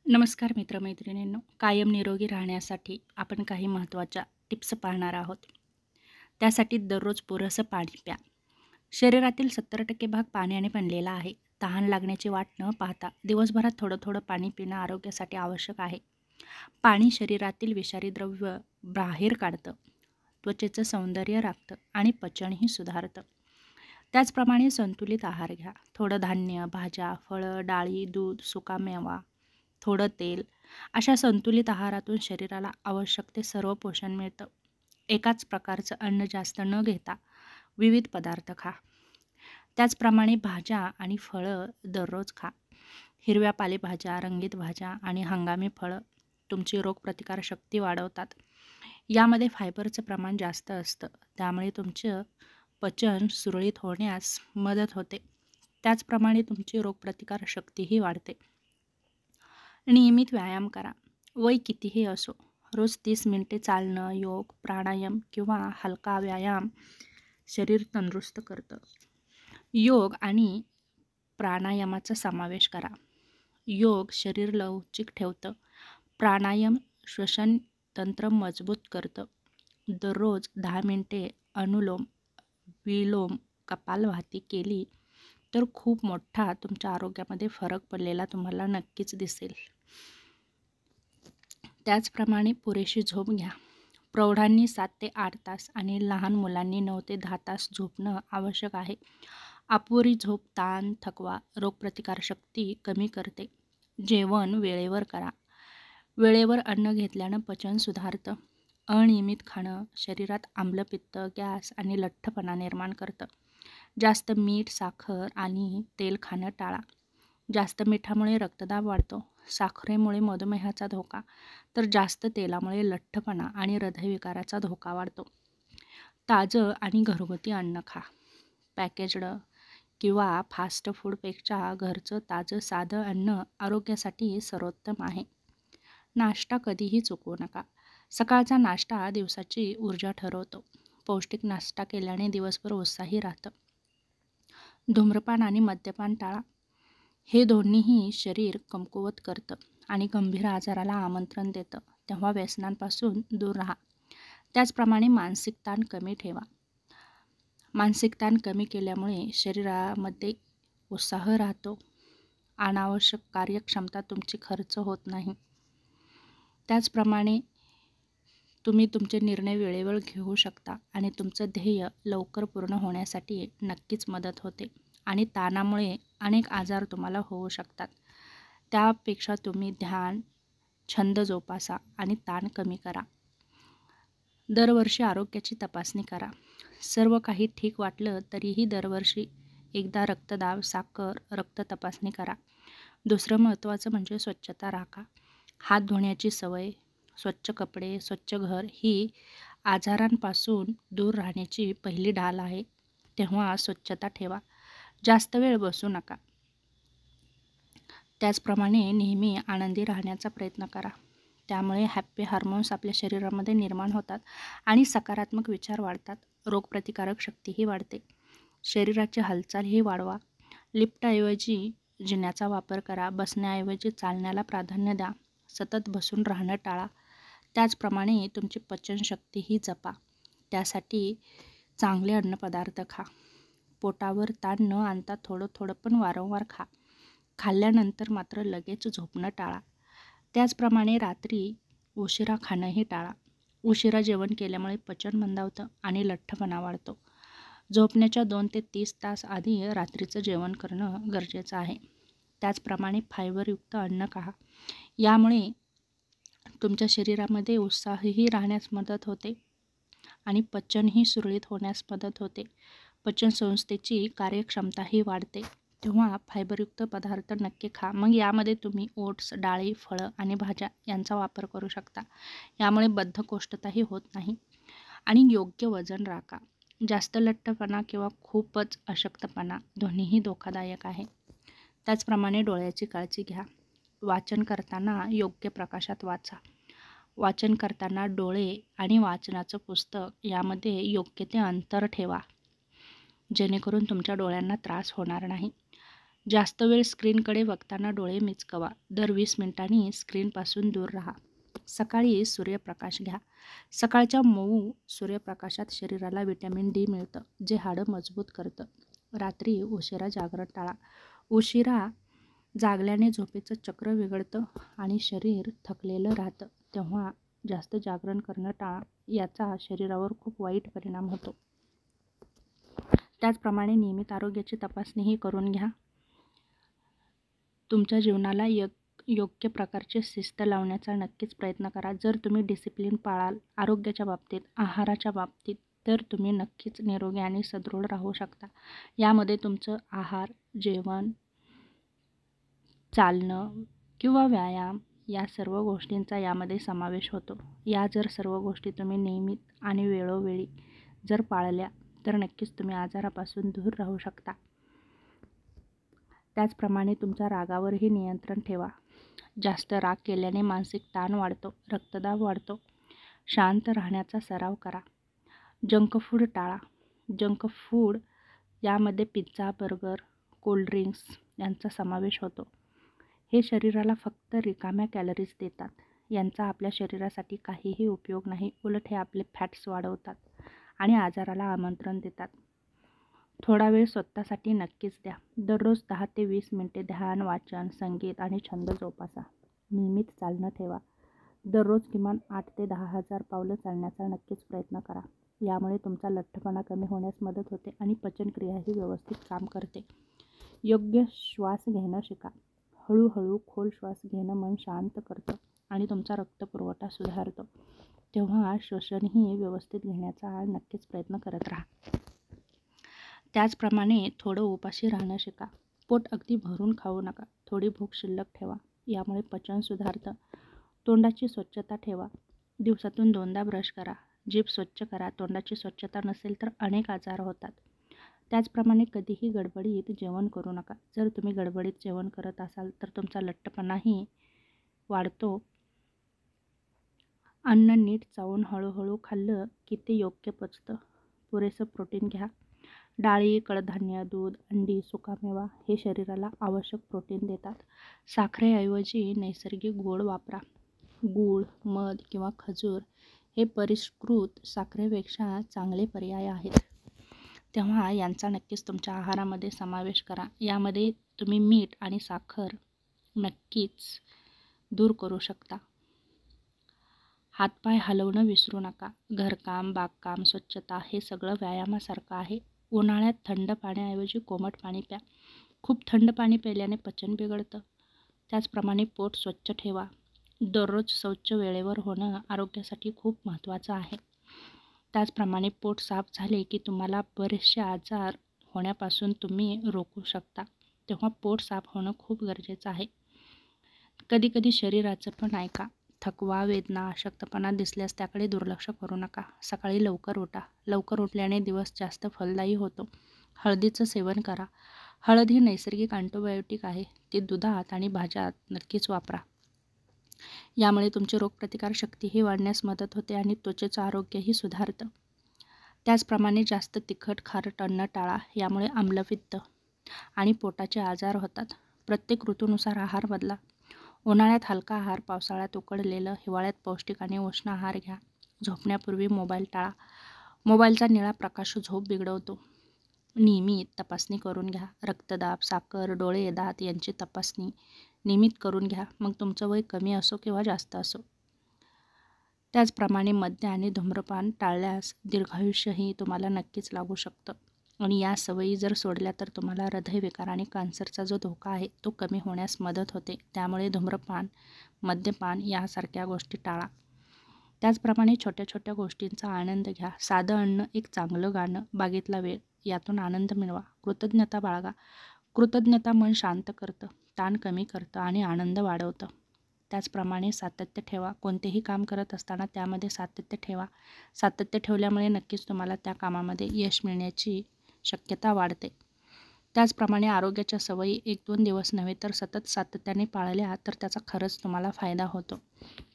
नमस्कार मित्रमैत्रिणींनो, कायम निरोगी राहण्यासाठी आपण काही महत्त्वाच्या टिप्स पाहणार आहोत. त्यासाठी दररोज पुरेसं पाणी प्या. शरीरातील 70% भाग पाण्याने बनलेला आहे. तहान लागण्याची वाट न पाहता दिवसभरात थोडं थोडं पाणी पिणं आरोग्यासाठी आवश्यक आहे. पाणी शरीरातील विषारी द्रव्य बाहेर काढतं, त्वचेचं सौंदर्य राखतं आणि पचनही सुधारतं. त्याचप्रमाणे संतुलित आहार घ्या. थोडं धान्य, भाज्या, फळं, डाळी, दूध, सुकामेवा, थोडं तेल अशा संतुलित आहारातून शरीराला आवश्यक ते सर्व पोषण मिळतं. एकाच प्रकारचं अन्न जास्त न घेता विविध पदार्थ खा. त्याचप्रमाणे भाज्या आणि फळं दररोज खा. हिरव्या पालेभाज्या, रंगीत भाज्या आणि हंगामी फळं तुमची रोगप्रतिकारशक्ती वाढवतात. यामध्ये फायबरचं प्रमाण जास्त असतं, त्यामुळे तुमचं पचन सुरळीत होण्यास मदत होते. त्याचप्रमाणे तुमची रोगप्रतिकारशक्तीही वाढते. नियमित व्यायाम करा. वय कितीही असो, रोज 30 मिनिटे चालणं, योग, प्राणायाम किंवा हलका व्यायाम शरीर तंदुरुस्त करतं. योग आणि प्राणायामाचा समावेश करा. योग शरीर लवचिक ठेवतं. प्राणायाम श्वसन तंत्र मजबूत करतं. दररोज 10 मिनिटे अनुलोम विलोम कपालभाती केली तर खूप मोठा तुमच्या आरोग्यामध्ये फरक पडलेला तुम्हाला नक्कीच दिसेल. त्याचप्रमाणे पुरेशी झोप घ्या. प्रौढांनी 7 ते 8 तास आणि लहान मुलांनी 9 ते 10 तास झोपणं आवश्यक आहे. अपुरी झोप ताण, थकवा, रोगप्रतिकारशक्ती कमी करते. जेवण वेळेवर करा. वेळेवर अन्न घेतल्यानं पचन सुधारतं. अनियमित खाणं शरीरात आम्लपित्त, गॅस आणि लठ्ठपणा निर्माण करतं. जास्त मीठ, साखर आणि तेल खाणं टाळा. जास्त मिठामुळे रक्तदाब वाढतो. साखरेमुळे मधुमेहाचा धोका, तर जास्त तेलामुळे लठ्ठपणा आणि हृदयविकाराचा धोका वाढतो. ताजं आणि घरगुती अन्न खा. पॅकेज्ड किंवा फास्ट फूडपेक्षा घरचं ताजं साधं अन्न आरोग्यासाठी सर्वोत्तम आहे. नाश्ता कधीही चुकवू नका. सकाळचा नाश्ता दिवसाची ऊर्जा ठरवतो. पौष्टिक नाश्ता केल्याने दिवसभर उत्साही राहतं. धूम्रपान आणि मद्यपान टाळा. हे दोन्हीही शरीर कमकुवत करतं आणि गंभीर आजाराला आमंत्रण देतं. तेव्हा व्यसनांपासून दूर राहा. त्याचप्रमाणे मानसिक ताण कमी ठेवा. मानसिक ताण कमी केल्यामुळे शरीरामध्ये उत्साह राहतो. अनावश्यक कार्यक्षमता तुमची खर्च होत नाही. त्याचप्रमाणे तुम्ही तुमचे निर्णय वेळेवर घेऊ शकता आणि तुमचं ध्येय लवकर पूर्ण होण्यासाठी नक्कीच मदत होते. आणि ताणामुळे अनेक आजार तुम्हाला होऊ शकतात. त्यापेक्षा तुम्ही ध्यान, छंद जोपासा आणि ताण कमी करा. दरवर्षी आरोग्याची तपासणी करा. सर्व काही ठीक वाटलं तरीही दरवर्षी एकदा रक्तदाब, साखर, रक्त तपासणी करा. दुसरं महत्त्वाचं म्हणजे स्वच्छता राखा. हात धुण्याची सवय, स्वच्छ कपडे, स्वच्छ घर ही आजारांपासून दूर राहण्याची पहिली ढाल आहे. तेव्हा स्वच्छता ठेवा. जास्त वेळ बसू नका. त्याचप्रमाणे नेहमी आनंदी राहण्याचा प्रयत्न करा. त्यामुळे हॅपी हार्मोन्स आपल्या शरीरामध्ये निर्माण होतात आणि सकारात्मक विचार वाढतात. रोगप्रतिकारक शक्तीही वाढते. शरीराची हालचालही वाढवा. लिफ्टऐवजी जिन्याचा वापर करा. बसण्याऐवजी चालण्याला प्राधान्य द्या. सतत बसून राहणं टाळा. त्याचप्रमाणे तुमची पचनशक्तीही जपा. त्यासाठी चांगले अन्नपदार्थ खा. पोटावर ताण न आणता थोडं थोडं पण वारंवार खा. खाल्ल्यानंतर मात्र लगेच झोपणं टाळा. त्याचप्रमाणे रात्री उशिरा खाणंही टाळा. उशिरा जेवण केल्यामुळे पचन मंदावतं आणि लठ्ठपणा वाढतो. झोपण्याच्या 2 ते 30 तास आधी रात्रीचं जेवण करणं गरजेचं आहे. त्याचप्रमाणे फायबरयुक्त अन्न खा. यामुळे तुमच्या शरीरामध्ये उत्साहही राहण्यास मदत होते आणि पचनही सुरळीत होण्यास मदत होते. पचनसंस्थेची कार्यक्षमताही वाढते. तेव्हा फायबरयुक्त पदार्थ नक्की खा. मग यामध्ये तुम्ही ओट्स, डाळी, फळं आणि भाज्या यांचा वापर करू शकता. यामुळे बद्धकोष्ठताही होत नाही. आणि योग्य वजन राखा. जास्त लठ्ठपणा किंवा खूपच अशक्तपणा दोन्हीही धोकादायक आहे. त्याचप्रमाणे डोळ्याची काळजी घ्या. वाचन करताना योग्य प्रकाशात वाचा. वाचन करताना डोळे आणि वाचनाचं पुस्तक यामध्ये योग्य ते अंतर ठेवा, जेणेकरून तुमच्या डोळ्यांना त्रास होणार नाही. जास्त वेळ स्क्रीनकडे बघताना डोळे मिचकवा. दर 20 मिनिटांनी स्क्रीनपासून दूर राहा. सकाळी सूर्यप्रकाश घ्या. सकाळच्या मऊ सूर्यप्रकाशात शरीराला व्हिटॅमिन डी मिळतं, जे हाडं मजबूत करतं. रात्री उशिरा जागरण टाळा. उशिरा जागल्याने झोपेचं चक्र बिघडतं आणि शरीर थकलेलं राहतं. तेव्हा जास्त जागरण करणं टाळा. याचा शरीरावर खूप वाईट परिणाम होतो. त्याचप्रमाणे नियमित आरोग्याची तपासणीही करून घ्या. तुमच्या जीवनाला योग्य प्रकारची शिस्त लावण्याचा नक्कीच प्रयत्न करा. जर तुम्ही डिसिप्लिन पाळाल आरोग्याच्या बाबतीत, आहाराच्या बाबतीत, तर तुम्ही नक्कीच निरोगी आणि सदृढ राहू शकता. यामध्ये तुमचं आहार, जेवण, चालणं किंवा व्यायाम या सर्व गोष्टींचा यामध्ये समावेश होतो. या जर सर्व गोष्टी तुम्ही नियमित आणि वेळोवेळी जर पाळल्या तर नक्कीच तुम्ही आजारापासून दूर राहू शकता. त्याचप्रमाणे तुमच्या रागावरही नियंत्रण ठेवा. जास्त राग केल्याने मानसिक ताण वाढतो, रक्तदाब वाढतो. शांत राहण्याचा सराव करा. जंक फूड टाळा. जंक फूड यामध्ये पिझ्झा, बर्गर, कोल्ड्रिंक्स यांचा समावेश होतो. हे शरीराला फक्त रिकाम्या कॅलरीज देतात. यांचा आपल्या शरीरासाठी काहीही उपयोग नाही. उलट हे आपले फॅट्स वाढवतात आणि आजाराला आमंत्रण देतात. थोडा वेळ स्वतःसाठी नक्कीच द्या. दररोज 10 ते 20 मिनिटे ध्यान, वाचन, संगीत आणि छंद जोपासा. नियमित चालणं ठेवा. दररोज किमान 8 ते 10,000 पावलं चालण्याचा नक्कीच प्रयत्न करा. यामुळे तुमचा लठ्ठपणा कमी होण्यास मदत होते आणि पचनक्रियाही व्यवस्थित काम करते. योग्य श्वास घेणं शिका. हळूहळू खोल श्वास घेणं मन शांत करतं आणि तुमचा रक्तपुरवठा सुधारतो. तेव्हा श्वसनही व्यवस्थित घेण्याचा नक्कीच प्रयत्न करत राहा. त्याचप्रमाणे थोडं उपाशी राहणं शिका. पोट अगदी भरून खाऊ नका. थोडी भूक शिल्लक ठेवा. यामुळे पचन सुधारतं. तोंडाची स्वच्छता ठेवा. दिवसातून 2दा ब्रश करा. जीभ स्वच्छ करा. तोंडाची स्वच्छता नसेल तर अनेक आजार होतात. त्याचप्रमाणे कधीही गडबडीत जेवण करू नका. जर तुम्ही गडबडीत जेवण करत असाल तर तुमचा लठ्ठपणाही वाढतो. अन्न नीट चावून हळूहळू खाल्लं की ते योग्य पचतं. पुरेसं प्रोटीन घ्या. डाळी, कडधान्य, दूध, अंडी, सुकामेवा हे शरीराला आवश्यक प्रोटीन देतात. साखरेऐवजी नैसर्गिक गोड वापरा. गूळ, मध किंवा खजूर हे परिष्कृत साखरेपेक्षा चांगले पर्याय आहेत. तेव्हा यांचा नक्कीच तुमच्या आहारामध्ये समावेश करा. यामध्ये तुम्ही मीठ आणि साखर नक्कीच दूर करू शकता. हातपाय हलवणं विसरू नका. घरकाम, बागकाम, स्वच्छता हे सगळं व्यायामासारखं आहे. उन्हाळ्यात थंड पाण्याऐवजी कोमट पाणी प्या. खूप थंड पाणी प्यायल्याने पचन बिघडतं. त्याचप्रमाणे पोट स्वच्छ ठेवा. दररोज शौच वेळेवर होणं आरोग्यासाठी खूप महत्त्वाचं आहे. त्याचप्रमाणे पोट साफ झाले की तुम्हाला बरेचसे आजार होण्यापासून तुम्ही रोखू शकता. तेव्हा पोट साफ होणं खूप गरजेचं आहे. कधीकधी शरीराचं पण ऐका. थकवा, वेदना, अशक्तपणा दिसल्यास त्याकडे दुर्लक्ष करू नका. सकाळी लवकर उठा. लवकर उठल्याने दिवस जास्त फलदायी होतो. हळदीचं सेवन करा. हळद ही नैसर्गिक अँटिबायोटिक आहे. ती दुधात आणि भाज्यात नक्कीच वापरा. यामुळे तुमची रोगप्रतिकारशक्तीही वाढण्यास मदत होते आणि त्वचेचं आरोग्यही सुधारतं. त्याचप्रमाणे जास्त तिखट, खारट अन्न टाळा. यामुळे आम्लपित्त आणि पोटाचे आजार होतात. प्रत्येक ऋतूनुसार आहार बदला. उन्हाळ्यात हलका आहार, पावसाळ्यात उकडलेलं, हिवाळ्यात पौष्टिक आणि उष्ण आहार घ्या. झोपण्यापूर्वी मोबाईल टाळा. मोबाईलचा निळा प्रकाश झोप बिघडवतो. नियमित तपासणी करून घ्या. रक्तदाब, साखर, डोळे, दात यांची तपासणी नियमित करून घ्या. मग तुमचं वय कमी असो किंवा जास्त असो. त्याचप्रमाणे मद्य आणि धूम्रपान टाळल्यास दीर्घायुष्यही तुम्हाला नक्कीच लागू शकतं. आणि या सवयी जर सोडल्या तर तुम्हाला हृदयविकार आणि कॅन्सरचा जो धोका आहे तो कमी होण्यास मदत होते. त्यामुळे धूम्रपान, मद्यपान यासारख्या गोष्टी टाळा. त्याचप्रमाणे छोट्या छोट्या गोष्टींचा आनंद घ्या. साधं अन्न, एक चांगलं गाणं, बागेतला वेळ यातून आनंद मिळवा. कृतज्ञता बाळगा. कृतज्ञता मन शांत करतं, ताण कमी करतं आणि आनंद वाढवतं. त्याचप्रमाणे सातत्य ठेवा. कोणतेही काम करत असताना त्यामध्ये सातत्य ठेवा. सातत्य ठेवल्यामुळे नक्कीच तुम्हाला त्या कामामध्ये यश मिळण्याची शक्यता वाढते. त्याचप्रमाणे आरोग्याच्या सवयी 1-2 दिवस नव्हे तर सतत सातत्याने पाळल्या तर त्याचा खरंच तुम्हाला फायदा होतो.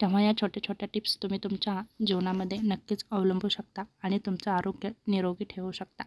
तेव्हा या छोट्या छोट्या टिप्स तुम्ही तुमच्या जीवनामध्ये नक्कीच अवलंबू शकता आणि तुमचं आरोग्य निरोगी ठेवू शकता.